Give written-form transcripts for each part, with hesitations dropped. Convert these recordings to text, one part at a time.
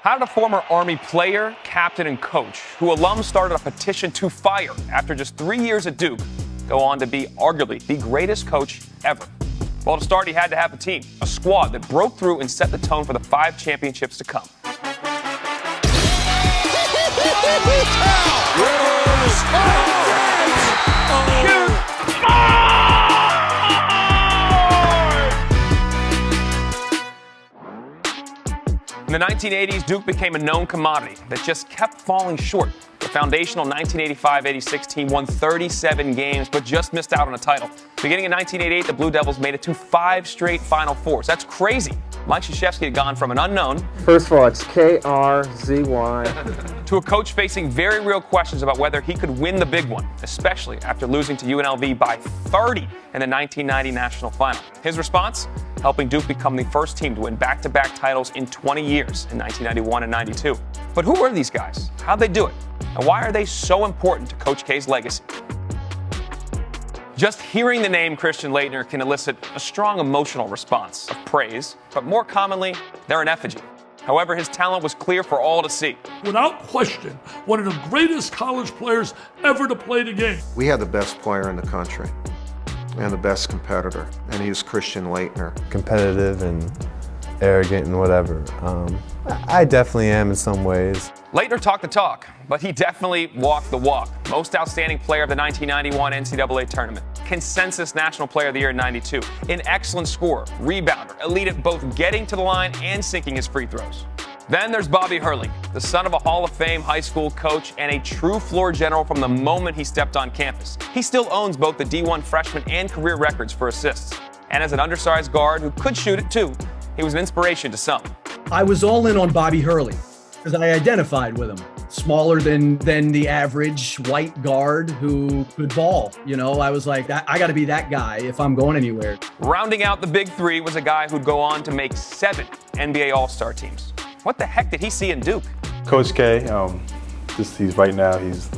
How did a former Army player, captain, and coach, who alums started a petition to fire after just 3 years at Duke, go on to be arguably the greatest coach ever? Well, to start, he had to have a team, a squad that broke through and set the tone for the 5 championships to come. In the 1980s, Duke became a known commodity that just kept falling short. The foundational 1985-86 team won 37 games, but just missed out on a title. Beginning in 1988, the Blue Devils made it to 5 straight Final Fours. That's crazy. Mike Krzyzewski had gone from an unknown, first of all, it's K-R-Z-Y, to a coach facing very real questions about whether he could win the big one, especially after losing to UNLV by 30 in the 1990 National Final. His response? Helping Duke become the first team to win back-to-back titles in 20 years in 1991 and 92. But who were these guys? How'd they do it? And why are they so important to Coach K's legacy? Just hearing the name Christian Laettner can elicit a strong emotional response of praise, but more commonly, they're an effigy. However, his talent was clear for all to see. Without question, one of the greatest college players ever to play the game. We had the best player in the country and the best competitor, and he was Christian Laettner. Competitive and arrogant and whatever. I definitely am in some ways. Laettner talked the talk, but he definitely walked the walk. Most outstanding player of the 1991 NCAA tournament. Consensus National Player of the Year in 92. An excellent scorer, rebounder, elite at both getting to the line and sinking his free throws. Then there's Bobby Hurley, the son of a Hall of Fame high school coach and a true floor general from the moment he stepped on campus. He still owns both the D1 freshman and career records for assists. And as an undersized guard who could shoot it too, he was an inspiration to some. I was all in on Bobby Hurley because I identified with him. Smaller than the average white guard who could ball. You know, I was like, I got to be that guy if I'm going anywhere. Rounding out the big 3 was a guy who'd go on to make 7 NBA All-Star teams. What the heck did he see in Duke? Coach K, he's right now, he's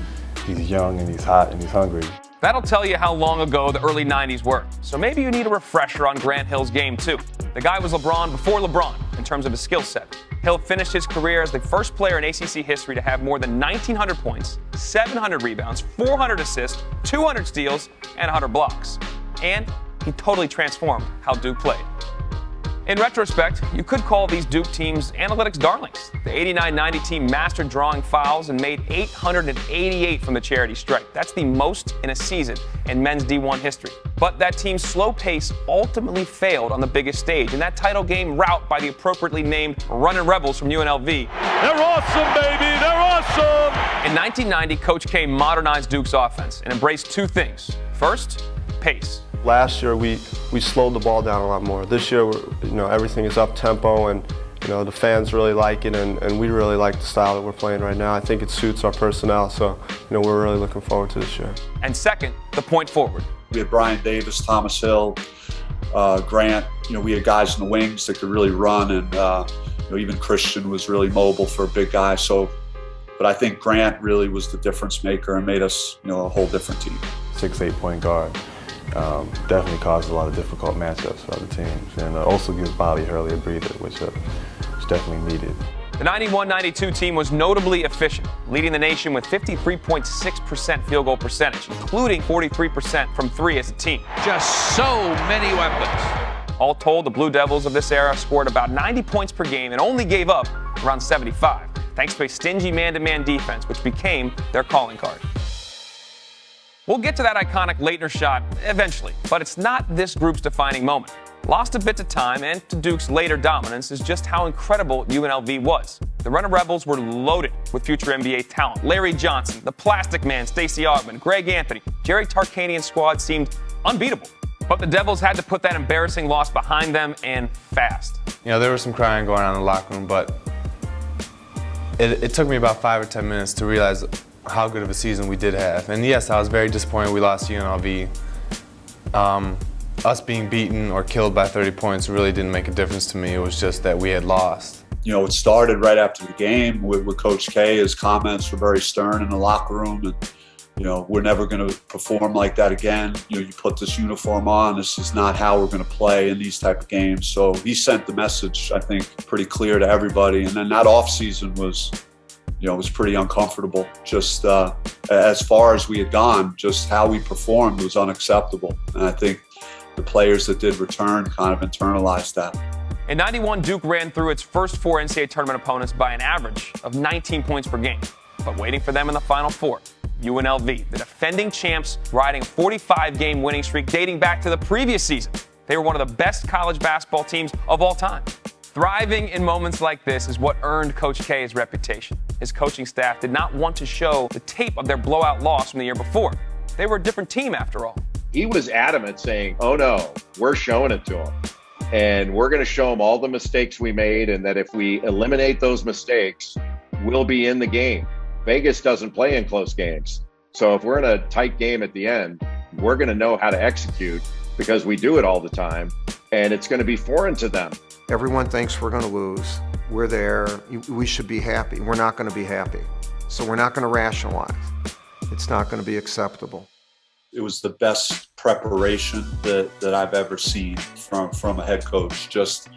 young and he's hot and he's hungry. That'll tell you how long ago the early 90s were. So maybe you need a refresher on Grant Hill's game too. The guy was LeBron before LeBron in terms of his skill set. Hill finished his career as the first player in ACC history to have more than 1,900 points, 700 rebounds, 400 assists, 200 steals, and 100 blocks. And he totally transformed how Duke played. In retrospect, you could call these Duke teams analytics darlings. The 89-90 team mastered drawing fouls and made 888 from the charity stripe. That's the most in a season in men's D1 history. But that team's slow pace ultimately failed on the biggest stage, and that title game rout by the appropriately named Runnin' Rebels from UNLV. They're awesome, baby! They're awesome! In 1990, Coach K modernized Duke's offense and embraced 2 things. First, pace. Last year, we slowed the ball down a lot more. This year, everything is up tempo, and the fans really like it, and we really like the style that we're playing right now. I think it suits our personnel, so we're really looking forward to this year. And second, the point forward. We had Brian Davis, Thomas Hill, Grant. We had guys in the wings that could really run, and even Christian was really mobile for a big guy. But I think Grant really was the difference maker and made us, a whole different team. 6'8" point guard. Definitely caused a lot of difficult matchups for other teams, and also gives Bobby Hurley a breather, which definitely needed. The 91-92 team was notably efficient, leading the nation with 53.6% field goal percentage, including 43% from 3 as a team. Just so many weapons. All told, the Blue Devils of this era scored about 90 points per game and only gave up around 75, thanks to a stingy man-to-man defense, which became their calling card. We'll get to that iconic Laettner shot eventually, but it's not this group's defining moment. Lost a bit to time and to Duke's later dominance is just how incredible UNLV was. The Runnin' Rebels were loaded with future NBA talent. Larry Johnson, the Plastic Man, Stacey Augmon, Greg Anthony, Jerry Tarkanian's squad seemed unbeatable. But the Devils had to put that embarrassing loss behind them, and fast. There was some crying going on in the locker room, but it took me about 5 or 10 minutes to realize how good of a season we did have. And yes, I was very disappointed we lost to UNLV. Us being beaten or killed by 30 points really didn't make a difference to me. It was just that we had lost. It started right after the game with Coach K. His comments were very stern in the locker room, and we're never going to perform like that again. You put this uniform on, this is not how we're going to play in these type of games. So he sent the message, I think, pretty clear to everybody. And then that offseason was pretty uncomfortable. Just as far as we had gone, just how we performed was unacceptable. And I think the players that did return kind of internalized that. In '91, Duke ran through its first 4 NCAA tournament opponents by an average of 19 points per game. But waiting for them in the Final Four, UNLV, the defending champs, riding a 45-game winning streak dating back to the previous season. They were one of the best college basketball teams of all time. Thriving in moments like this is what earned Coach K his reputation. His coaching staff did not want to show the tape of their blowout loss from the year before. They were a different team after all. He was adamant saying, oh no, we're showing it to them. And we're going to show them all the mistakes we made, and that if we eliminate those mistakes, we'll be in the game. Vegas doesn't play in close games. So if we're in a tight game at the end, we're going to know how to execute because we do it all the time, and it's going to be foreign to them. Everyone thinks we're going to lose. We're there. We should be happy. We're not going to be happy. So we're not going to rationalize. It's not going to be acceptable. It was the best preparation that I've ever seen from a head coach. Just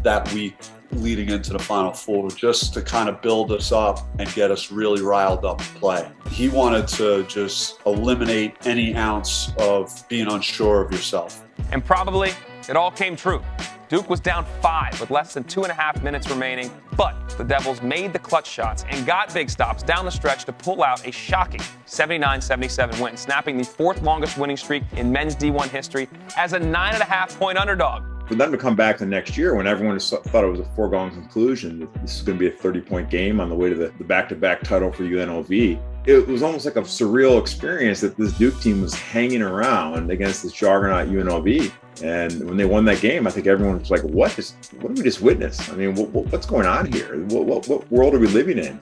that week leading into the Final Four, just to kind of build us up and get us really riled up to play. He wanted to just eliminate any ounce of being unsure of yourself. And probably it all came true. Duke was down 5 with less than 2.5 minutes remaining, but the Devils made the clutch shots and got big stops down the stretch to pull out a shocking 79-77 win, snapping the 4th longest winning streak in men's D1 history as a 9.5-point underdog. For them to come back the next year when everyone thought it was a foregone conclusion that this is going to be a 30-point game on the way to the back-to-back title for UNLV, it was almost like a surreal experience that this Duke team was hanging around against this juggernaut UNLV. And when they won that game, I think everyone was like, what did we just witness? I mean, what's going on here? What world are we living in?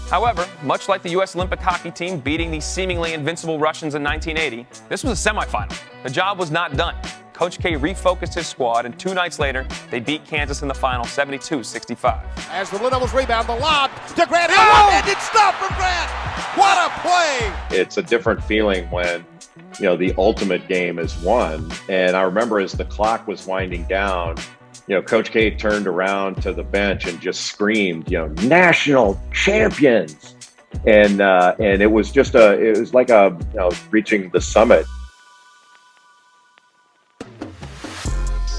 However, much like the U.S. Olympic hockey team beating the seemingly invincible Russians in 1980, this was a semifinal. The job was not done. Coach K refocused his squad, and 2 nights later, they beat Kansas in the final 72-65. As the Blue Devils rebound, the lob to Grant. One-handed stop from Grant. What a play! It's a different feeling when, the ultimate game is won. And I remember as the clock was winding down, Coach K turned around to the bench and just screamed, national champions. And it was just it was like reaching the summit.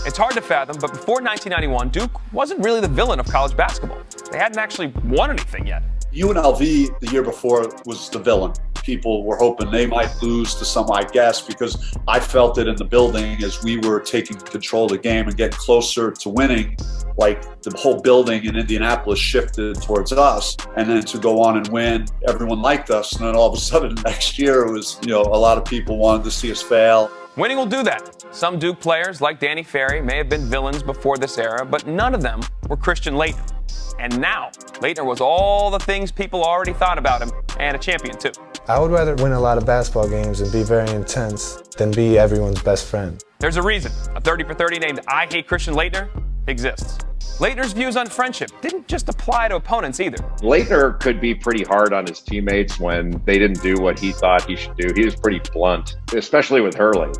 It's hard to fathom, but before 1991, Duke wasn't really the villain of college basketball. They hadn't actually won anything yet. UNLV the year before was the villain. People were hoping they might lose to some, I guess, because I felt it in the building as we were taking control of the game and getting closer to winning. Like the whole building in Indianapolis shifted towards us, and then to go on and win, everyone liked us. And then all of a sudden next year it was, a lot of people wanted to see us fail. Winning will do that. Some Duke players, like Danny Ferry, may have been villains before this era, but none of them were Christian Laettner. And now, Laettner was all the things people already thought about him, and a champion too. I would rather win a lot of basketball games and be very intense than be everyone's best friend. There's a reason a 30 for 30 named I Hate Christian Laettner exists. Laettner's views on friendship didn't just apply to opponents either. Laettner could be pretty hard on his teammates when they didn't do what he thought he should do. He was pretty blunt, especially with Hurley.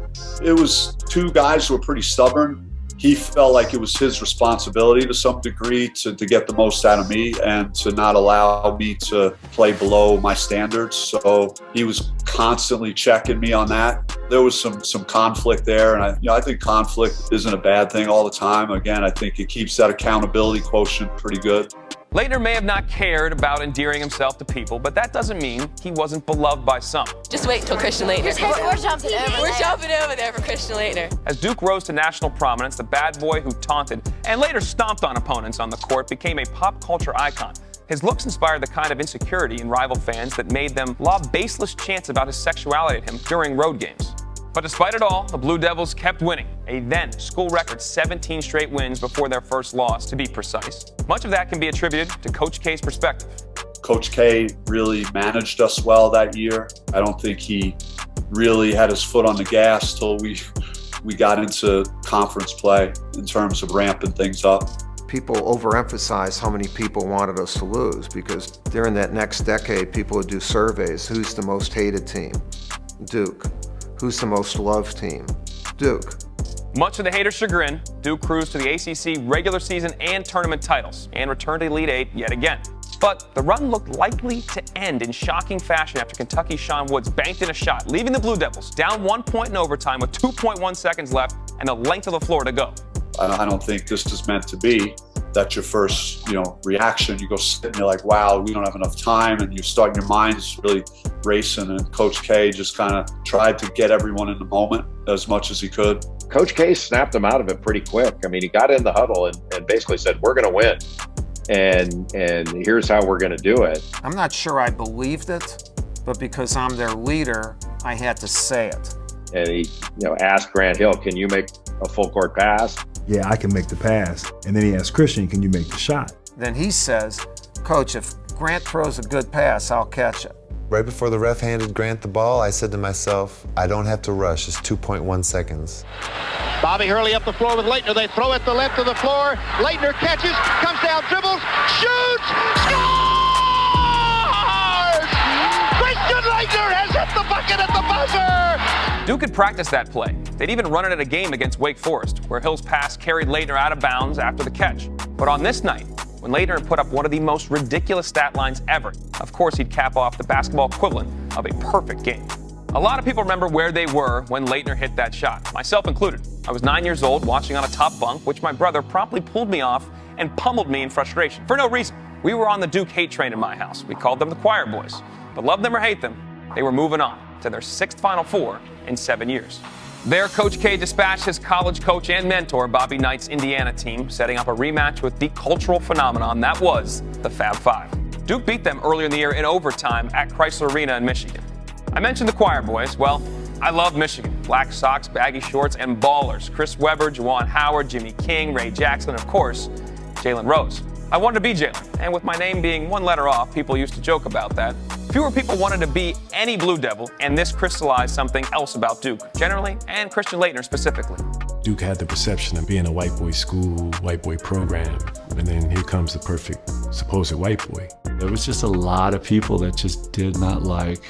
It was 2 guys who were pretty stubborn. He felt like it was his responsibility to some degree to get the most out of me and to not allow me to play below my standards. So he was constantly checking me on that. There was some conflict there, and I think conflict isn't a bad thing all the time. Again, I think it keeps that accountability quotient pretty good. Laettner may have not cared about endearing himself to people, but that doesn't mean he wasn't beloved by some. Just wait till Christian Laettner. We're jumping over there for Christian Laettner. As Duke rose to national prominence, the bad boy who taunted and later stomped on opponents on the court became a pop culture icon. His looks inspired the kind of insecurity in rival fans that made them lob baseless chants about his sexuality at him during road games. But despite it all, the Blue Devils kept winning, a then school record 17 straight wins before their first loss, to be precise. Much of that can be attributed to Coach K's perspective. Coach K really managed us well that year. I don't think he really had his foot on the gas till we got into conference play in terms of ramping things up. people overemphasize how many people wanted us to lose, because during that next decade, people would do surveys. Who's the most hated team? Duke. Who's the most loved team? Duke. Much to the haters' chagrin, Duke cruised to the ACC regular season and tournament titles and returned to Elite Eight yet again. But the run looked likely to end in shocking fashion after Kentucky's Sean Woods banked in a shot, leaving the Blue Devils down 1 point in overtime with 2.1 seconds left and the length of the floor to go. I don't think this is meant to be. That's your first, reaction. You go sit and you're like, wow, we don't have enough time, and you start, your mind's really racing. And Coach K just kind of tried to get everyone in the moment as much as he could. Coach K snapped him out of it pretty quick. I mean, he got in the huddle and basically said, "We're going to win, and here's how we're going to do it." I'm not sure I believed it, but because I'm their leader, I had to say it. And he, asked Grant Hill, "Can you make a full court pass?" Yeah, I can make the pass. And then he asked Christian, "Can you make the shot?" Then he says, "Coach, if Grant throws a good pass, I'll catch it." Right before the ref handed Grant the ball, I said to myself, I don't have to rush. It's 2.1 seconds. Bobby Hurley up the floor with Laettner. They throw at the left of the floor. Laettner catches, comes down, dribbles, shoots, scores! Christian Laettner has hit the bucket at the buzzer! Duke had practiced that play. They'd even run it at a game against Wake Forest, where Hill's pass carried Laettner out of bounds after the catch. But on this night, when Laettner had put up one of the most ridiculous stat lines ever, of course he'd cap off the basketball equivalent of a perfect game. A lot of people remember where they were when Laettner hit that shot, myself included. I was 9 years old, watching on a top bunk, which my brother promptly pulled me off and pummeled me in frustration, for no reason. We were on the Duke hate train in my house. We called them the Choir Boys. But love them or hate them, they were moving on to their 6th Final Four in 7 years. There, Coach K dispatched his college coach and mentor, Bobby Knight's Indiana team, setting up a rematch with the cultural phenomenon that was the Fab Five. Duke beat them earlier in the year in overtime at Chrysler Arena in Michigan. I mentioned the Choir Boys. Well, I love Michigan. Black socks, baggy shorts, and ballers. Chris Webber, Juwan Howard, Jimmy King, Ray Jackson, and of course, Jalen Rose. I wanted to be Jalen, and with my name being one letter off, people used to joke about that. Fewer people wanted to be any Blue Devil, and this crystallized something else about Duke, generally, and Christian Laettner specifically. Duke had the perception of being a white boy school, white boy program, and then here comes the perfect supposed white boy. There was just a lot of people that just did not like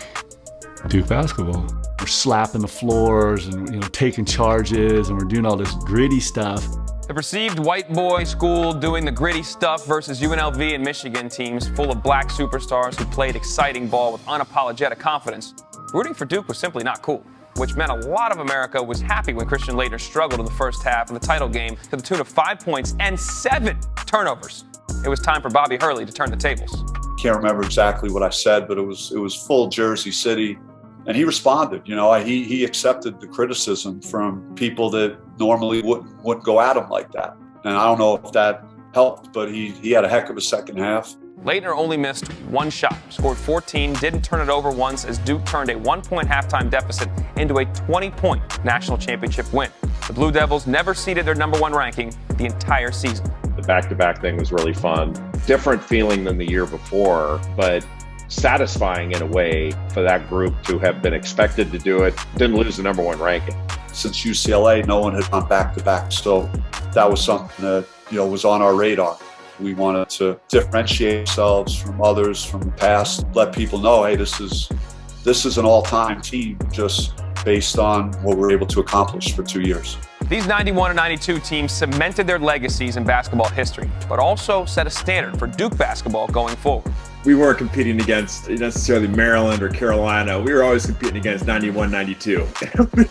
Duke basketball. We're slapping the floors and taking charges, and we're doing all this gritty stuff. The perceived white boy school doing the gritty stuff versus UNLV and Michigan teams full of black superstars who played exciting ball with unapologetic confidence. Rooting for Duke was simply not cool, which meant a lot of America was happy when Christian Laettner struggled in the first half of the title game to the tune of 5 points and 7 turnovers. It was time for Bobby Hurley to turn the tables. Can't remember exactly what I said, but it was full Jersey City. And he responded, he accepted the criticism from people that normally wouldn't go at him like that. And I don't know if that helped, but he had a heck of a second half. Laettner only missed one shot, scored 14, didn't turn it over once as Duke turned a 1-point halftime deficit into a 20-point national championship win. The Blue Devils never ceded their #1 ranking the entire season. The back-to-back thing was really fun. Different feeling than the year before, but satisfying in a way for that group to have been expected to do it. Didn't lose the #1 ranking. Since UCLA, no one had gone back-to-back, so that was something that was on our radar. We wanted to differentiate ourselves from others from the past, let people know, hey, this is an all-time team just based on what we're able to accomplish for 2 years. These 91 and 92 teams cemented their legacies in basketball history, but also set a standard for Duke basketball going forward. We weren't competing against necessarily Maryland or Carolina. We were always competing against 91, 92.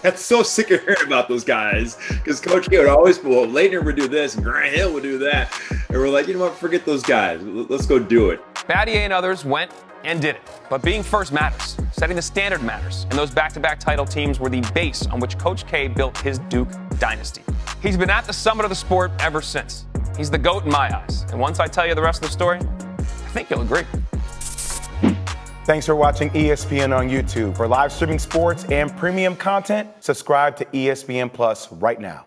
That's so sick of hearing about those guys because Coach K would always, well, Laettner would do this and Grant Hill would do that. And we're like, you know what, forget those guys. Let's go do it. Battier and others went and did it. But being first matters. Setting the standard matters. And those back-to-back title teams were the base on which Coach K built his Duke dynasty. He's been at the summit of the sport ever since. He's the GOAT in my eyes. And once I tell you the rest of the story, I think you'll agree. Thanks for watching ESPN on YouTube. For live streaming sports and premium content, subscribe to ESPN Plus right now.